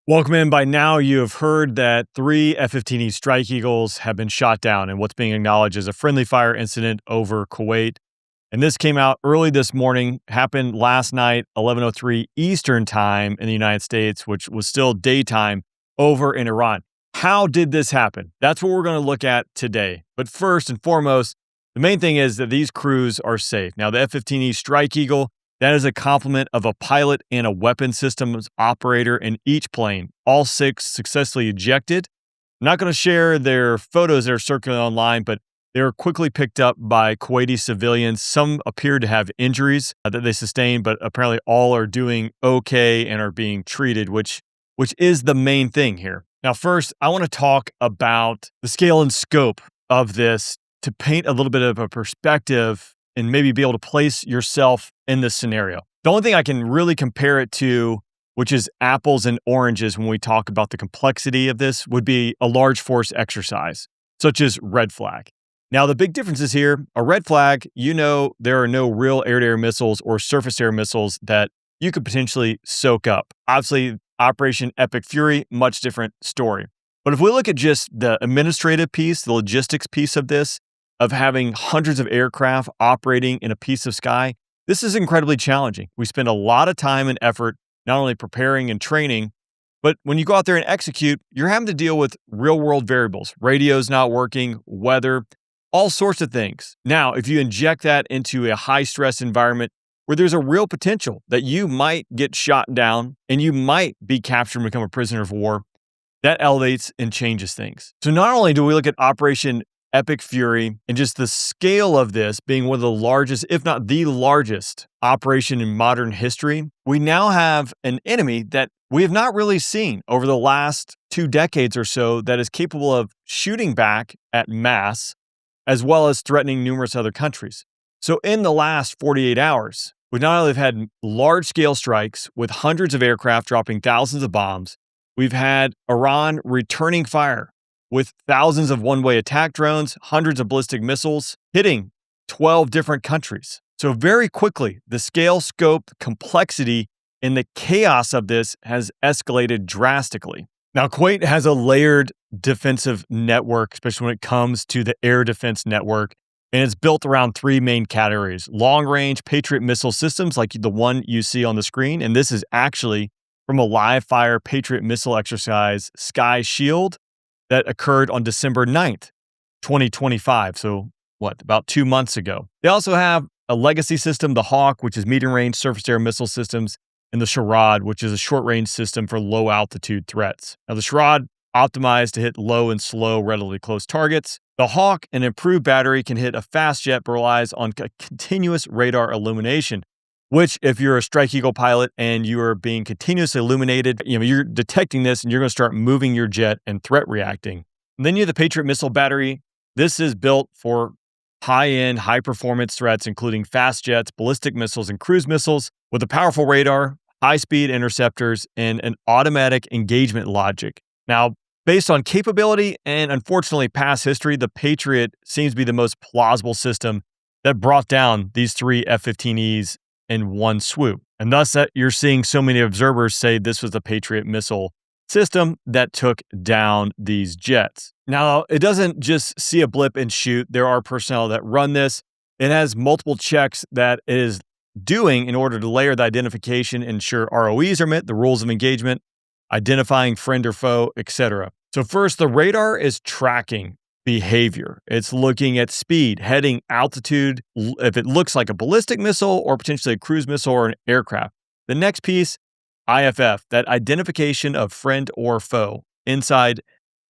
Welcome in. By now, you have heard that three F-15E Strike Eagles have been shot down in what's being acknowledged as a friendly fire incident over Kuwait. And this came out early this morning, happened last night, 11:03 Eastern Time in the United States, which was still daytime over in Iran. How did this happen? That's what we're going to look at today. But first and foremost, the main thing is that these crews are safe. Now, the F-15E Strike Eagle, that is a complement of a pilot and a weapon systems operator in each plane. All six successfully ejected. I'm not going to share their photos that are circulating online, but they were quickly picked up by Kuwaiti civilians. Some appear to have injuries that they sustained, but apparently all are doing okay and are being treated, which is the main thing here. Now, first, I want to talk about the scale and scope of this to paint a little bit of a perspective and maybe be able to place yourself in this scenario. The only thing I can really compare it to, which is apples and oranges when we talk about the complexity of this, would be a large force exercise, such as red flag. Now, the big difference is here, a red flag, there are no real air-to-air missiles or surface-air missiles that you could potentially soak up. Obviously, Operation Epic Fury, much different story. But if we look at just the administrative piece, the logistics piece of this, of having hundreds of aircraft operating in a piece of sky, this is incredibly challenging. We spend a lot of time and effort not only preparing and training, but when you go out there and execute, you're having to deal with real-world variables, radios not working, weather, all sorts of things. Now, if you inject that into a high-stress environment where there's a real potential that you might get shot down and you might be captured and become a prisoner of war, that elevates and changes things. So not only do we look at Operation Epic Fury and just the scale of this being one of the largest, if not the largest, operation in modern history, we now have an enemy that we have not really seen over the last 2 decades or so that is capable of shooting back at mass, as well as threatening numerous other countries. So in the last 48 hours, we not only have had large-scale strikes with hundreds of aircraft dropping thousands of bombs, we've had Iran returning fire with thousands of one-way attack drones, hundreds of ballistic missiles hitting 12 different countries. So very quickly, the scale, scope, complexity, and the chaos of this has escalated drastically. Now, Kuwait has a layered defensive network, especially when it comes to the air defense network, and it's built around 3 main categories: long-range Patriot missile systems like the one you see on the screen, and this is actually from a live-fire Patriot missile exercise, Sky Shield, that occurred on December 9th, 2025. So about 2 months ago. They also have a legacy system, the Hawk, which is medium-range surface-to-air missile systems, and the Sharad, which is a short-range system for low-altitude threats. Now, the Sharad optimized to hit low and slow, relatively close targets. The Hawk, an improved battery, can hit a fast jet but relies on continuous radar illumination, which if you're a Strike Eagle pilot and you are being continuously illuminated, you're detecting this and you're going to start moving your jet and threat reacting. And then you have the Patriot missile battery. This is built for high-end, high-performance threats, including fast jets, ballistic missiles, and cruise missiles with a powerful radar, high-speed interceptors, and an automatic engagement logic. Now, based on capability and unfortunately past history, the Patriot seems to be the most plausible system that brought down these 3 F-15Es in one swoop. And thus that you're seeing so many observers say this was the Patriot missile system that took down these jets. Now, it doesn't just see a blip and shoot. There are personnel that run this. It has multiple checks that it is doing in order to layer the identification, ensure ROEs are met, the rules of engagement, identifying friend or foe, etc. So first, the radar is tracking behavior. It's looking at speed, heading, altitude, if it looks like a ballistic missile or potentially a cruise missile or an aircraft. The next piece, IFF, that identification of friend or foe inside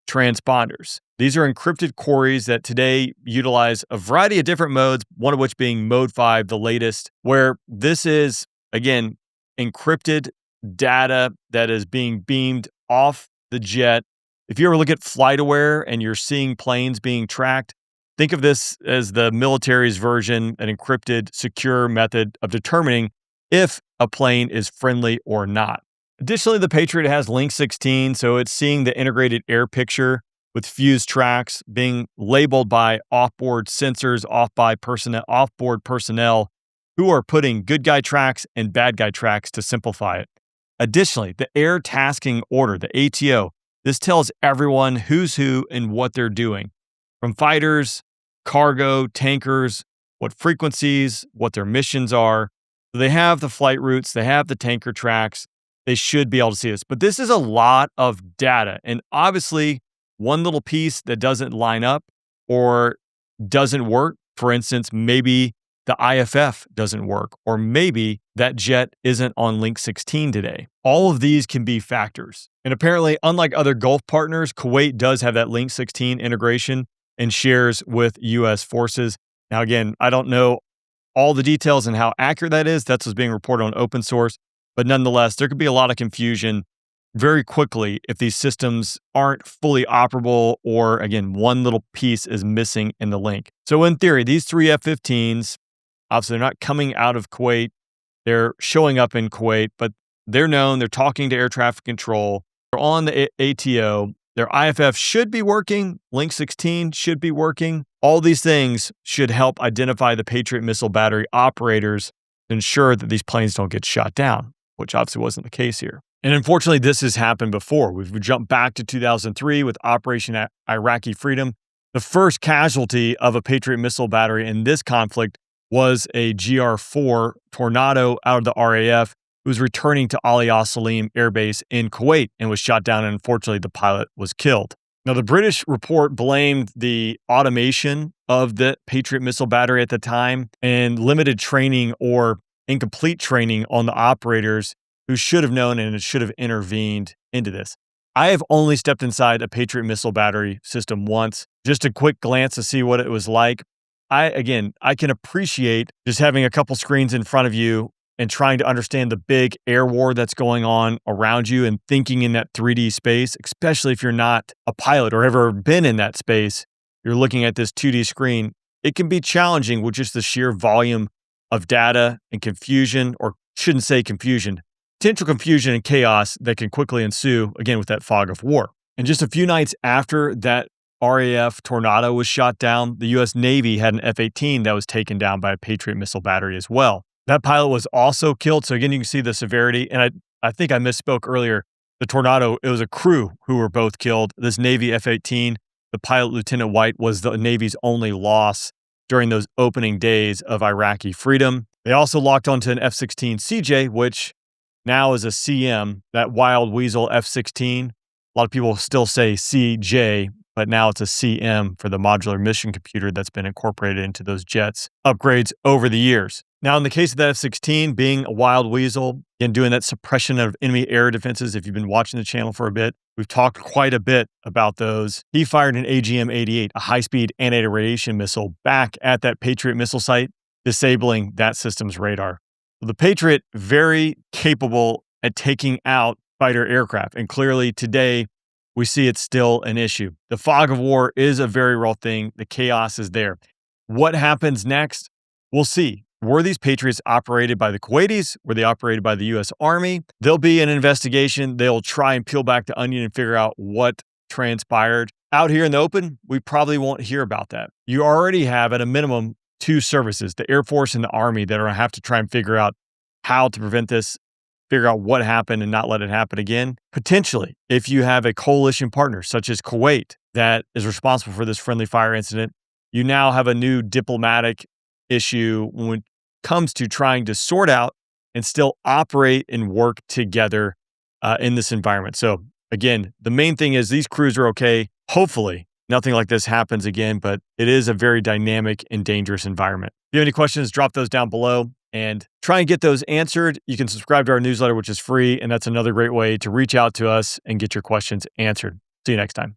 transponders. These are encrypted queries that today utilize a variety of different modes, one of which being Mode 5, the latest, where this is, again, encrypted data that is being beamed off the jet. If you ever look at FlightAware and you're seeing planes being tracked, think of this as the military's version, an encrypted, secure method of determining if a plane is friendly or not. Additionally, the Patriot has Link 16, so it's seeing the integrated air picture with fused tracks being labeled by offboard sensors, offboard personnel who are putting good guy tracks and bad guy tracks to simplify it. Additionally, the Air Tasking Order, the ATO, this tells everyone who's who and what they're doing, from fighters, cargo, tankers, what frequencies, what their missions are. So they have the flight routes, they have the tanker tracks. They should be able to see this. But this is a lot of data. And obviously, one little piece that doesn't line up or doesn't work, for instance, maybe the IFF doesn't work, or maybe that jet isn't on Link 16 today. All of these can be factors. And apparently, unlike other Gulf partners, Kuwait does have that Link 16 integration and shares with U.S. forces. Now, again, I don't know all the details and how accurate that is. That's what's being reported on open source. But nonetheless, there could be a lot of confusion very quickly if these systems aren't fully operable or, again, one little piece is missing in the link. So in theory, these three F-15s, obviously they're not coming out of Kuwait. They're showing up in Kuwait, but they're known. They're talking to air traffic control. They're on the ATO. Their IFF should be working. Link 16 should be working. All these things should help identify the Patriot missile battery operators to ensure that these planes don't get shot down, which obviously wasn't the case here. And unfortunately, this has happened before. We've jumped back to 2003 with Operation Iraqi Freedom. The first casualty of a Patriot missile battery in this conflict was a GR-4 Tornado out of the RAF who was returning to Ali al-Salim Air Base in Kuwait and was shot down, and unfortunately, the pilot was killed. Now, the British report blamed the automation of the Patriot missile battery at the time and limited training or incomplete training on the operators who should have known and should have intervened into this. I have only stepped inside a Patriot missile battery system once, just a quick glance to see what it was like. I can appreciate just having a couple screens in front of you and trying to understand the big air war that's going on around you and thinking in that 3D space, especially if you're not a pilot or ever been in that space. You're looking at this 2D screen. It can be challenging with just the sheer volume of data and confusion, or shouldn't say confusion, potential confusion and chaos that can quickly ensue, again, with that fog of war. And just a few nights after that RAF Tornado was shot down, the U.S. Navy had an F-18 that was taken down by a Patriot missile battery as well. That pilot was also killed. So again, you can see the severity. And I think I misspoke earlier. The Tornado, it was a crew who were both killed. This Navy F-18, the pilot, Lieutenant White, was the Navy's only loss during those opening days of Iraqi freedom. They also locked onto an F-16 CJ, which now is a CM, that wild weasel F-16. A lot of people still say CJ, but now it's a CM for the modular mission computer that's been incorporated into those jets' upgrades over the years. Now, in the case of the F-16 being a wild weasel and doing that suppression of enemy air defenses, if you've been watching the channel for a bit, we've talked quite a bit about those. He fired an AGM-88, a high-speed anti-radiation missile, back at that Patriot missile site, disabling that system's radar. The Patriot, very capable at taking out fighter aircraft, and clearly today, we see it's still an issue. The fog of war is a very real thing. The chaos is there. What happens next? We'll see. Were these Patriots operated by the Kuwaitis? Were they operated by the U.S. Army? There'll be an investigation. They'll try and peel back the onion and figure out what transpired. Out here in the open, we probably won't hear about that. You already have, at a minimum, two services, the Air Force and the Army, that are going to have to try and figure out how to prevent this, figure out what happened and not let it happen again. Potentially, if you have a coalition partner such as Kuwait that is responsible for this friendly fire incident, you now have a new diplomatic issue when it comes to trying to sort out and still operate and work together in this environment. So again, the main thing is these crews are okay. Hopefully nothing like this happens again, but it is a very dynamic and dangerous environment. If you have any questions, drop those down below and try and get those answered. You can subscribe to our newsletter, which is free, and that's another great way to reach out to us and get your questions answered. See you next time.